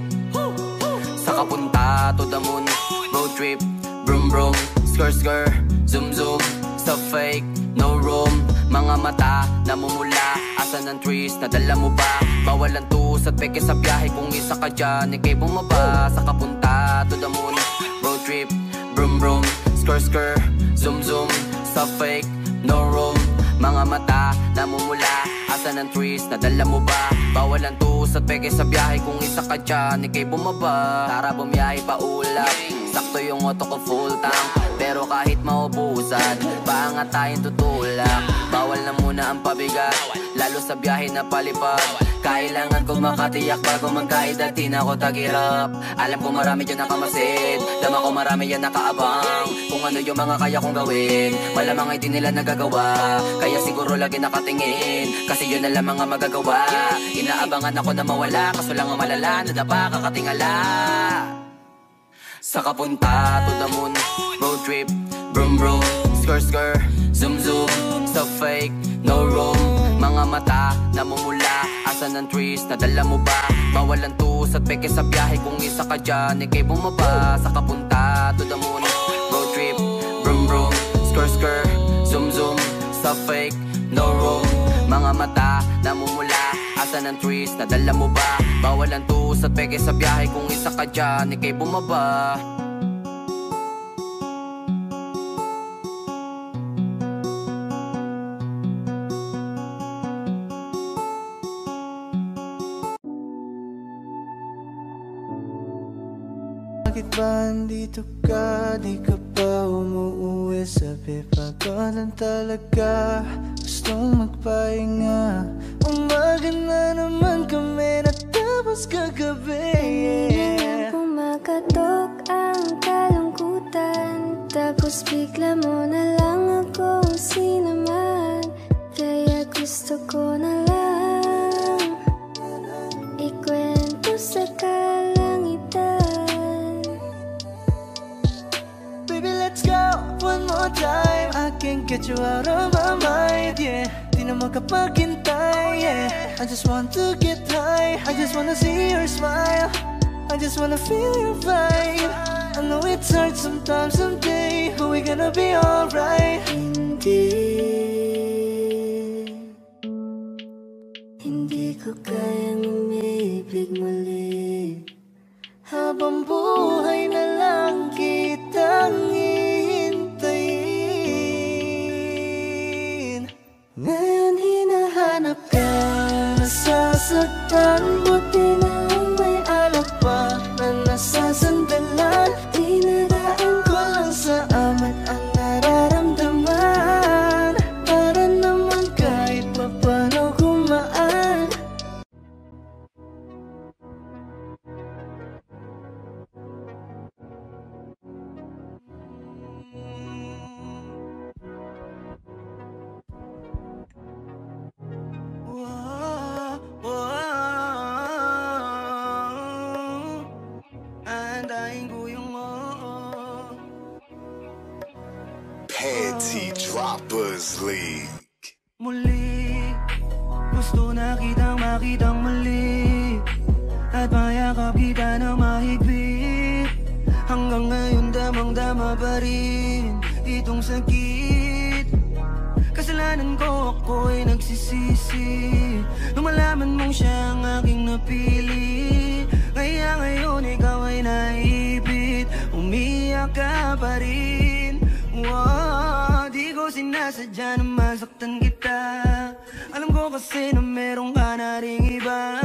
Saka punta to the moon, road trip, brum brum, skr skr, zoom zoom, stuff fake, no room. Mga mata namumula, asan ang trees, nadala mo ba? Bawal ang tus at peke sa biyahe, kung isa ka dyan, ikay bumaba. Saka punta to the moon, road trip, brum brum, skr skr, zoom zoom, stuff fake, no room. Mga mata namumula, asan ang trees, nadala mo ba? Bawal ang tus at peke sa biyahe, kung isa ka dyan, ikay bumaba. Tara bumiyahe pa ulap, sakto yung auto ko full tank. Pero kahit maubusan, paangat tayong tutulak. Bawal na muna ang pabigat, lalo sa biyahe na palipad. Kailangan ko makatiyak bago magkaedad, di na ako tagirap. Alam ko marami dyan nakamasid, dama ko marami yan nakaabang. Kung ano yung mga kaya kong gawin, malamang ay di nila nagagawa. Kaya siguro lagi nakatingin, kasi yun na lang mga magagawa. Inaabangan ako na mawala, kaso lang ang malala, nadapa kakatingala. Saka punta to the moon, road trip, brum brum, skr skr, zoom zoom, stuff fake, no room. Mga mata namumula, asan ang trees, nadala mo ba? Bawal ang tus at peke sa biyahe, kung isa ka dyan, ikay bumaba. Saka punta to the moon, road trip, brum brum, skr skr, zoom zoom, stuff fake, no room. Mga mata namumula, asan ang trees, nadala mo ba? Bawal ang tus at peke sa biyahe, kung isa ka dyan, ikay bumaba. Bakit ba andito ka? Di ka pa umuuwi? Sabi pagod lang talaga, gustong magpahinga. Umaga na naman kami, natapos kagabi. Hindi na pumakatok ang kalungkutan. Tago Tapos bigla mo na lang ako sinamahan, kaya gusto ko na lang ikwento sa kalangitan. Baby, let's go one more time. I can't get you out of my mind, yeah. Di na makapaghintay, yeah. I just want to get high, I just wanna see your smile, I just wanna feel your vibe. I know it's hard sometimes, someday, but we're gonna be alright. Hindi ko kayang umibig muli, habang buhay na lang kitang hihintayin. Ngayon hinahanap ka, nasasaktan, buti na ang may alak pa na nasasandalan. Dinadaan ko lang sa amat ang nararamdaman, para naman kahit papano gumaan. Andahin ko yung Panty Droppers League. muli, gusto na kitang makitang muli, at mayakap kita na mahigpit. Hanggang ngayon damang-dama pa rin itong sakit. Kasalanan ko, ako'y nagsisisi nung malaman mong siya ang aking napili. Kaya ngayon ikaw ay naipit, umiyak ka pa rin. Wow, di ko sinasadya na masaktan kita. Alam ko kasi na meron ka na ring iba,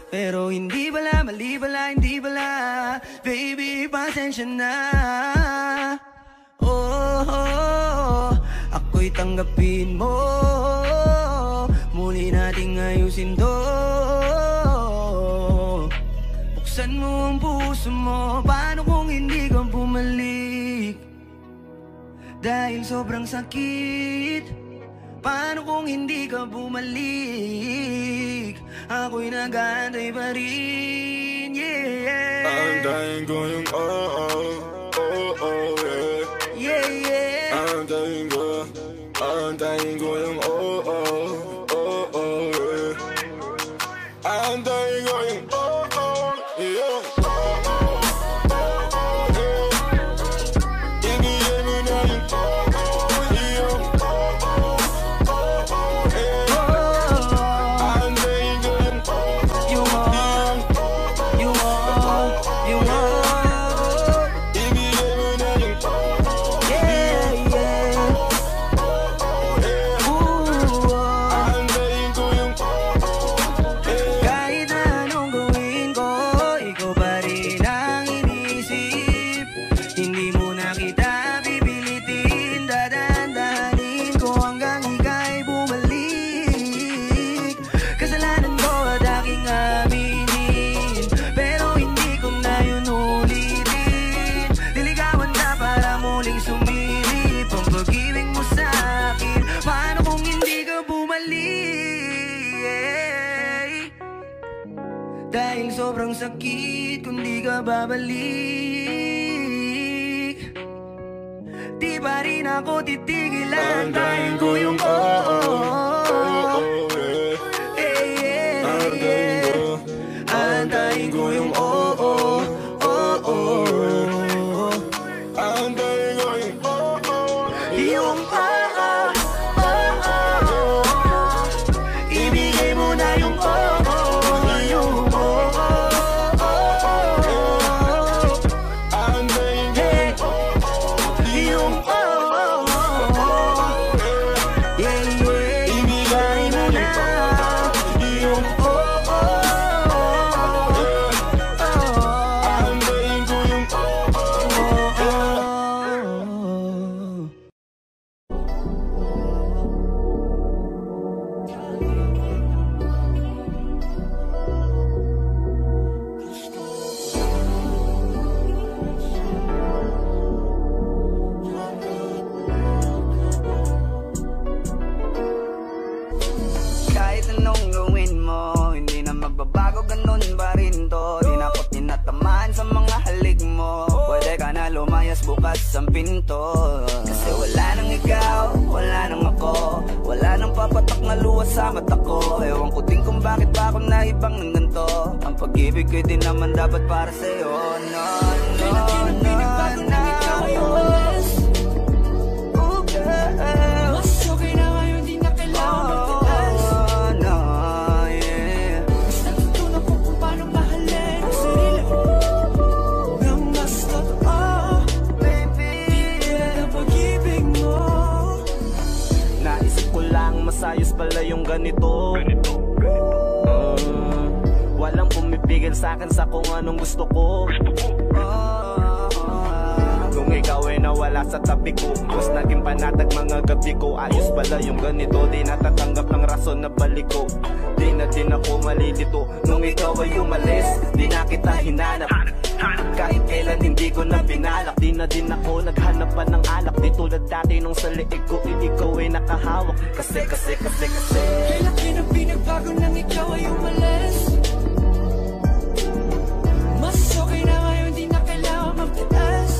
pero hindi bala, mali bala, hindi bala. Baby, pasensya na. Oh, ako'y tanggapin mo, muli nating ayusin to. Buksan mo ang puso mo, paano kung hindi ka bumalik? Dahil sobrang sakit, paano kung hindi ka bumalik? Ako'y nag-aantay pa rin, yeah. Antayin ko yung yeah. Yeah, yeah. Antayin ko yung yeah. Antayin ko yung yeah. Ibigay mo na yung Antayin ko yung ibigay mo na yung Antayin ko yung kahit na anong gawin ko, ikaw pa rin ang inisip. Hindi mo na kita pipilitin, dadandahanin ko hanggang ika'y bumalik. Kasalanan ko at aking aminin, pero hindi ko na yun ulitin. Niligawan ka para muling sumilip ang pag-ibig mo sa akin. Paano kung hindi ka bumalik? Dahil sobrang sakit kung di ka babalik, di pa rin ako titigil. Antayin ko yung antayin ko yung Antayin ko yung ibigay mo na yung Antayin ko yung yeah, yeah. na lumayas bukas ang pinto. Kasi wala nang ikaw, wala nang ako, wala nang papatak na luwas sa mata ko. Ewan ko din kung bakit ba ako naibang ng ganito. Ang pag-ibig ko'y di naman dapat para sa'yo. No, no, no, na ikaw ay umalis. Oh girl, mas okay na ngayon, di na kailangan magtigas. Oh no, yeah. Mas natutunan ko kung paano mahalin ang sarili nang mas totoo, baby. Di tulad ang pag-ibig mo. Naisip ko lang masayos pala yung ganito. Walang pumipigil sa'kin sa kung anong gusto ko. Kung ikaw ay nawala sa tabi ko, mas naging panatag mga gabi ko. Ayos pala yung ganito, di natatanggap ng rason na balik ko. Di na din ako malilito nung ikaw ay umalis. Di na kita hinanap, kahit kailan hindi ko na binalak. Di na din ako naghanap pa ng alak. Di tulad dati nung sa liig ko, ikaw ay nakahawak. Kasi kailan pinagbago nang ikaw ay umalis. Mas okay na ngayon, di na kailangan magtigas.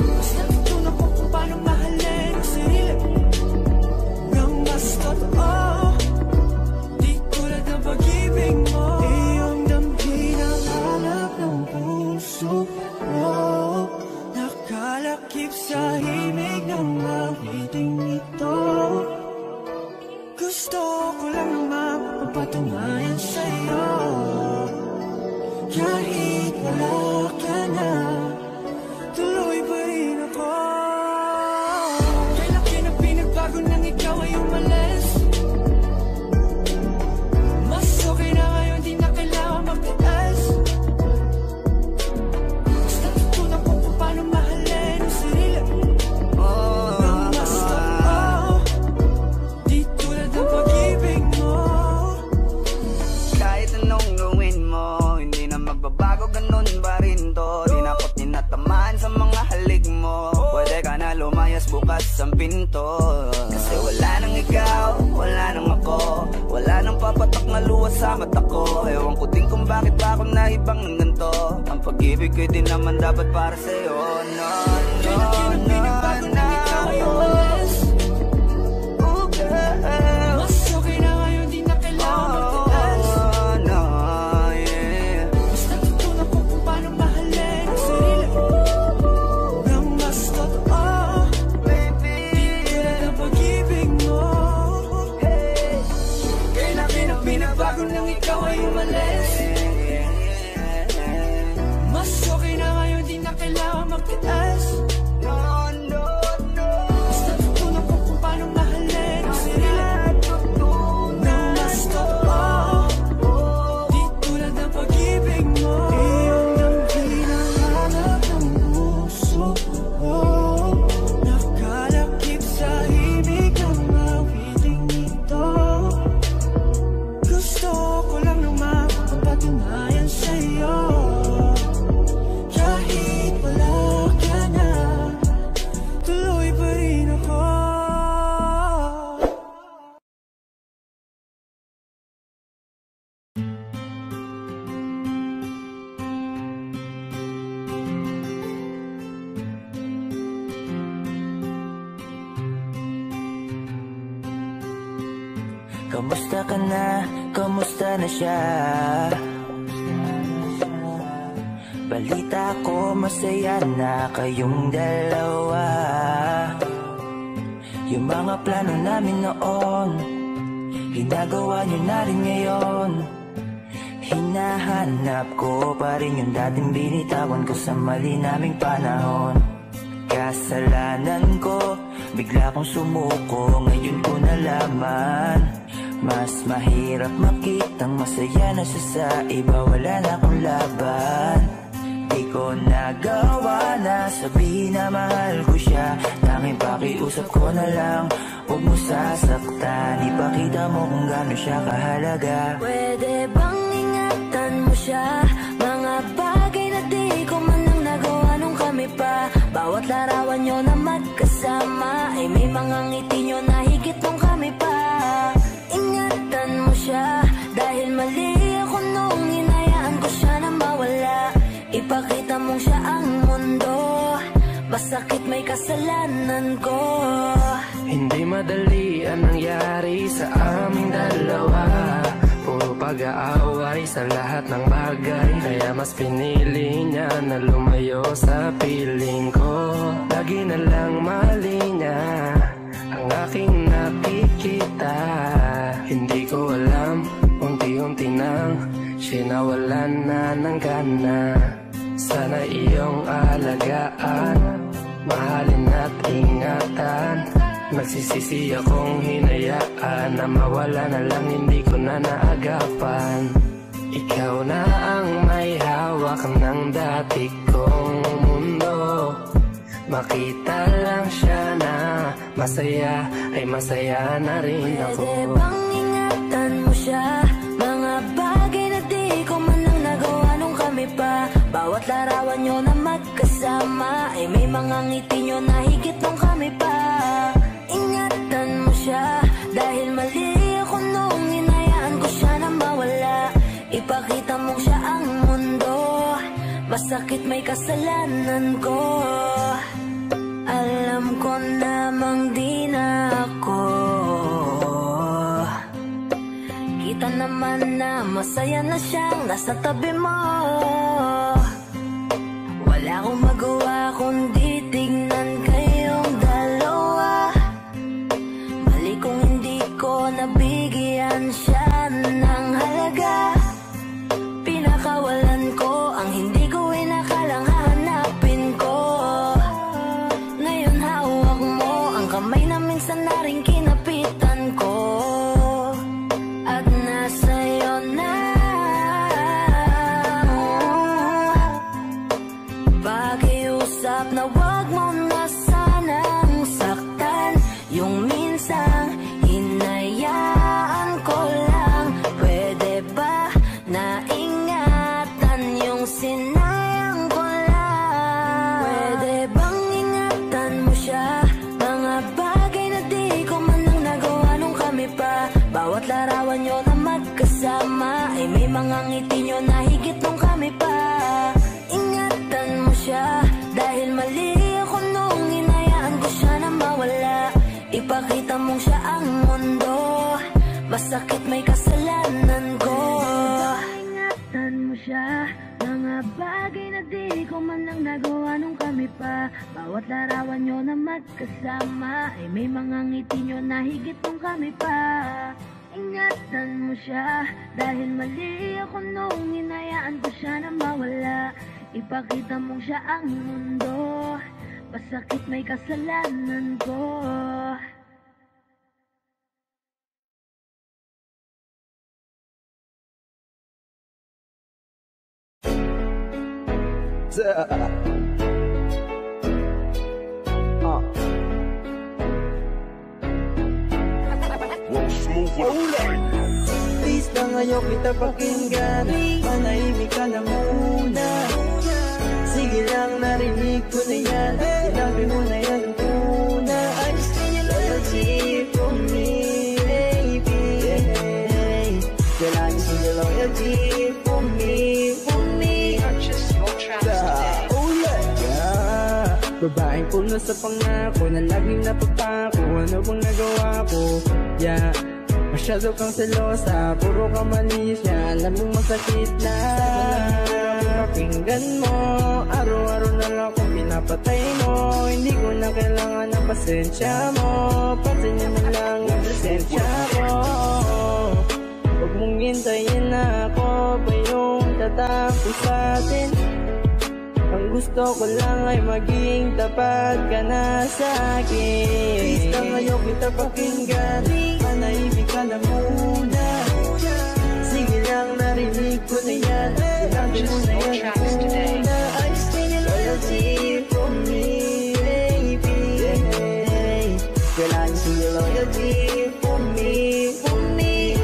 Mas natutunan ko kung paano mahalin ang sarili nang mas totoo, di tulad ng pag-ibig mo. Iyong damhin ang hanap ng puso mo, nakalakip sa himig ng awiting ito. Gusto ko lang naman mapatunayan sa'yo, kahit wala ka na, tuloy pa rin ako. Kailan pinagbago nang ikaw ay umalis. Mas okay na ngayon, di na kailangan magtigas. Mas natutunan ko kung paano mahalin ang sarili nang mas totoo, di tulad ng pag-ibig mo. Kahit anong gawin mo, hindi na magbabago, ganun pa rin to. Di na ako't tinatamaan sa mga halik mo. Pwede ka na lumayas bukas ang pinto. Kasi wala nang ikaw, wala nang ako, wala nang papatak na luwas sa mata ko. Ewan ko din kung bakit ba ako naibang ng ganito. Ang pag-ibig ko'y di naman dapat para sa'yo. No, no, no, na ikaw ay umalis. Oh girl, mas okay na ngayon, di na kailangan magtigas. oh no, yeah. Mas natutunan ko kung paano mahalin ang sarili nang mas totoo, Baby, di tulad ng pag-ibig mo. Kailan pinagbago nang ikaw ay umalis. Mas okay na ngayon, di na kailangan magtigas. no, no, no. Mas natutunan ko kung paano mahalin ang sarili nang mas totoo, di tulad ng pag-ibig mo. Iyong damhin ang hanap ng puso mo, nakalakip sa himig ng awiting ito. Gusto ko lang naman mapatunayan sa'yo, kahit wala ka na, tuloy pa rin ako. Kamusta ka na? Kamusta na siya? Balita ko masaya na kayong dalawa. Yung mga plano namin noon, ginagawa niyo na rin ngayon. Hinahanap ko pa rin yung dating binitawan ko sa mali naming panahon. Kasalanan ko, bigla kong sumuko, ngayon ko nalaman. Mas mahirap makitang masaya na siya sa iba, wala na akong laban. Di ko nagawa na sabihin na mahal ko siya, tanging pakiusap ko na lang, huwag mo sasaktan. Ipakita mo kung gaano siya kahalaga. Pwede bang ingatan mo siya? Mga bagay na di ko man lang nagawa nung kami pa. Bawat larawan nyo na magkasama ay may mga ngiti nyo na higit nung kami pa. Ingatan mo siya, dahil mali ako nung hinayaan ko siya na mawala. Ipakita mong siya masakit may kasalanan ko. Hindi madali ang nangyari sa aming dalawa. Puro pag-aaway sa lahat ng bagay, kaya mas pinili niya na lumayo sa piling ko. Lagi na lang mali niya ang aking nakikita. Hindi ko alam, unti-unti nang sinawalan na ng gana. Sana iyong alagaan, mahalin at ingatan. Nagsisisi akong hinayaan na mawala na lang, hindi ko na naagapan. Ikaw na ang may hawak ng dati kong mundo. Makita lang siya na masaya, ay masaya na rin ako. Pwede bang ingatan mo siya? Mga bagay na di ko man lang nagawa nung kami pa. Bawat larawan nyo na magkasama, ay may mga ngiti nyo na higit nung kami pa. Ingatan mo siya, dahil mali ako nung hinayaan ko siya na mawala. Ipakita mo siya ang mundo, masakit may kasalanan ko. Alam ko namang di na ako. Kita naman na masaya na siyang nasa tabi mo. Wala akong magawa kundi tignan kayong dalawa. Mali kung hindi ko nabigyan siya ng halaga. Pinakawalan ko ang hindi ko inakalang hahanapin ko. Ngayon hawak mo ang kamay na minsan na rin kinapitan ko. At nasa'yo na pakiusap na wag mo na sanang saktan. Yung minsang hinayaan ko lang. Pwede ba na ingatan yung sinayang ko lang? Pwede bang ingatan mo siya? Mga bagay na di ko man lang nagawa nung kami pa. Bawat larawan nyo na magkasama, ay may mga ngiti nyo na higit nung kami pa. Ingatan mo siya, dahil mali ako nung hinayaan ko siya na mawala. Ipakita mong siya ang mundo, masakit may kasalanan ko. Ingatan mo siya, mga bagay na di ko man lang nagawa nung kami pa. Bawat larawan nyo na magkasama, ay may mga ngiti nyo na higit nung kami pa. Ingatan mo siya, dahil mali ako nung hinayaan ko siya na mawala. Ipakita mong siya ang mundo, masakit may kasalanan ko. Please na ngayon kita pakinggan, manahimik ka na muna. Sige lang, narinig ko na yan, sinabi mo na yan ang una. I just need your loyalty from me, baby. Girl, I just need your loyalty from me, from me. Purchase your tracks today. Oh yeah. Babaeng puno sa pangako na laging napagpako. Ano bang nagawa ko? Yeah. Masyado kang selosa, puro ka mali siya. Alam mong masakit na. Pakinggan mo, araw-araw na lang kung pinapatay mo. Hindi ko na kailangan ng pasensya mo. Pansinin mo lang ang presensya ko. Huwag mong hintayin na ako ba yung tatapos sa atin. Ang gusto ko lang ay maging tapat ka na sa akin. Please na ngayon kita pakinggan, manahimik ka na muna. Sige lang, narinig ko na yan, sinabi mo na yan una. I just need your loyalty from me, baby. Girl, I just need your loyalty from me, from me.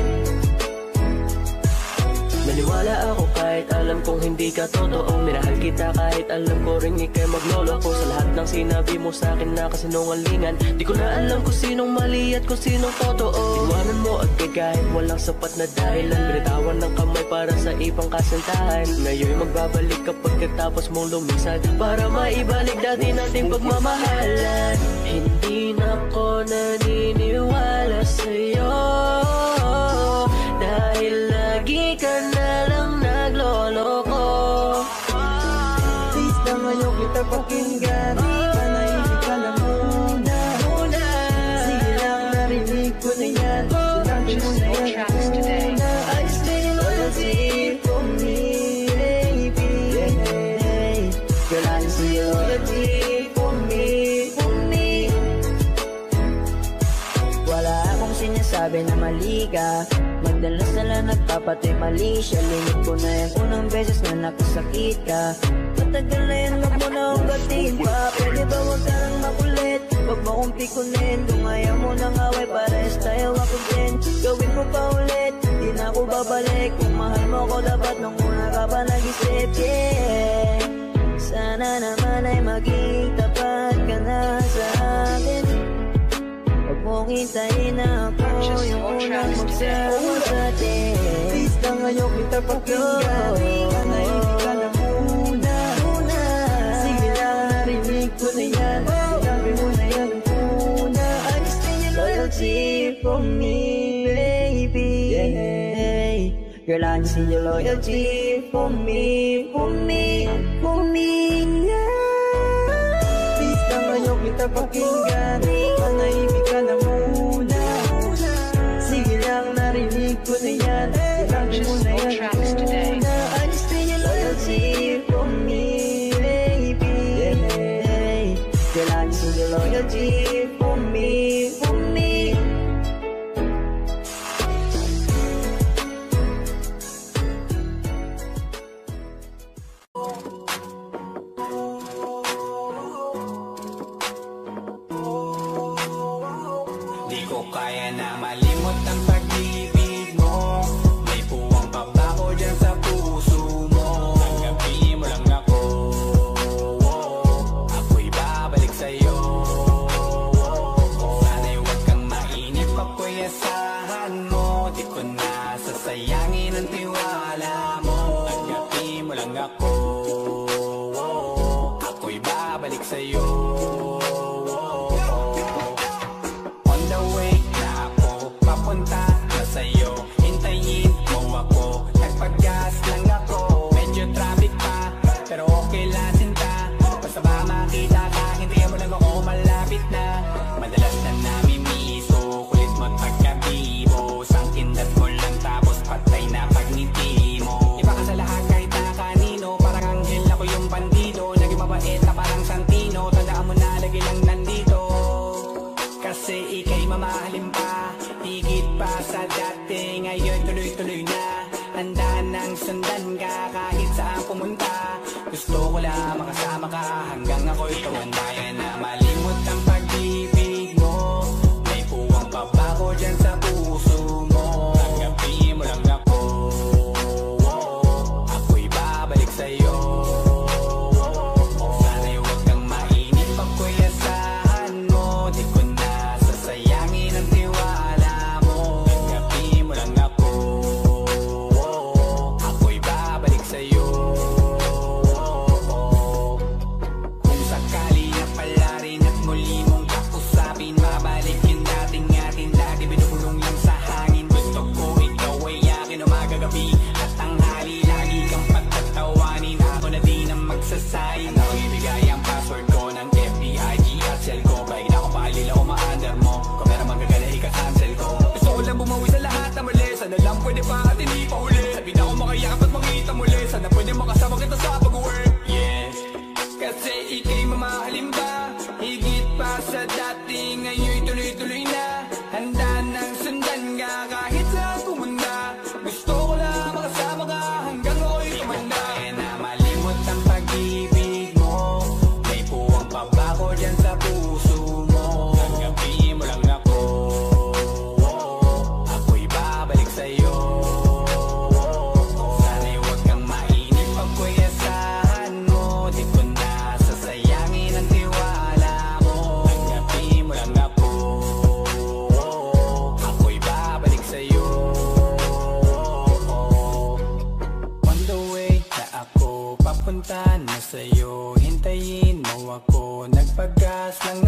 Naniwala ako kahit alam kong hindi di ka totoo. Minahal kita kahit alam ko rin ikay maglolo ko. Sa lahat ng sinabi mo sa'kin na kasinungalingan, di ko na alam kung sinong mali at kung sinong totoo. Iwanan mo agad kahit walang sapat na dahilan. Binitawan ng kamay para sa ibang kasintahan. Ngayon magbabalik ka pagkatapos mong lumisan, para maibalik dati nating pagmamahalan. Hindi na ko naniniwala sa'yo, dahil lagi ka na lang nagloloko. Please na ngayon kita pakinggan, manahimik ka lang muna. Sige lang, narinig ko na yan, sinabi mo na yan muna. I stay loyalty for me, baby. Girl, I stay loyalty for me, for me. Wala akong sinasabi na mali ka, magdalas na lang nagpapatoy mali siya. Limit ko na yung unang beses na nakasakit ka. Matagal na yan, wag mo na akong gatiin pa. Pwede ba wag ka lang makulit, wag mo akong pikunin. Kung ayaw mo nang away, pares tayo ako din. Gawin mo pa ulit, di na ako babalik. Kung mahal mo ko dapat nung una ka pa nag-isip, yeah. Sana naman ay maging tapat ka na sa akin. Huwag mong hintayin na ako yung unang magsama sa atin. Please na ngayon kita pakinggan, manahimik ka lang muna. Sige lang, narinig ko na yan, sinabi mo na yan muna. I stay your loyalty for me, baby. Girl, I see your loyalty for me, for me, for me, yeah. Please na ngayon kita pakinggan, manahimik ka na muna. Sige lang, narinig ko na yan, sinabi mo na yan muna. I stay your loyalty for me, baby. Girl, I see your loyalty for me, for me. Di ko kaya na malimot ang pag-ibig mo. May puwang pa ba ko dyan sa puso mo? Tanggapin mo lang ako, ako'y babalik sa'yo. Sana'y huwag kang mainip, ako'y asahan mo. Di ko na sasayangin ang tiwala mo. Tanggapin mo lang ako, ako'y babalik sa'yo. On the way na ako papunta na sa'yo, hintayin mo ako, nagpag-gas lang ako. Medyo traffic pa, pero okay lang sinta. Basta ba makita ka, hintayin mo lang ako, malapit na. Madalas na namimiso, kulit mo't pagkabibo. Sangkindat mo lang tapos patay na pagngiti mo. Iba ka sa lahat kahit na kanino, parang anghel ako yung bandido. Naging mabait na parang Santino, tandaan mo na lagi lang nandito. Kasi ika'y mamahalin pa, higit pa sa dati. Ngayon tuloy-tuloy na, handa nang sundan ka kahit saan pumunta. Gusto ko lang makasama ka hanggang ako'y tumanda. Na malimot ang pag-ibig mo, may puwang pa ba ko dyan sa puso mo? Tanggapin mo lang ako, ako'y babalik sa'yo. Sana'y huwag kang mainip, ako'y asahan mo. Di ko na sasayangin ang tiwala mo. Tanggapin mo lang ako, ako'y babalik sa'yo. Kung sakali na pala rin at muli mong kausapin, mabalik yung dating atin, dati binubulong lang sa hangin. Gusto ko ikaw ay akin umaga-gabi at tanghali, lagi kang pagtatawanin. Ako na din ang magsasayin, ako'y ibigay ang password ko ng FBIG at cell ko. Kahit ako paalila o ma-under mo, kung meron magagala ika-cancel ko. Gusto ko lang bumawi sa lahat na mali, sana lang pwede pa at hindi pa huli. Sabi na ako makayakap at makita muli, sana pwede makasama kita sa pag-work. Yeah, kasi ika'y mamahalin ba, higit pa sa dati. Ngayon'y tuloy-tuloy na, handa nang sundan ka kahit saan pumunta. Gusto ko lang makasama ka hanggang ako'y tumanda. Kaya na malimot ang pag-ibig mo, may puwang pa ba ko dyan sa puso mo? Tanggapin mo lang ako, ako'y babalik sa'yo. Sana'y huwag kang mainip, ako'y ako nagpagas lang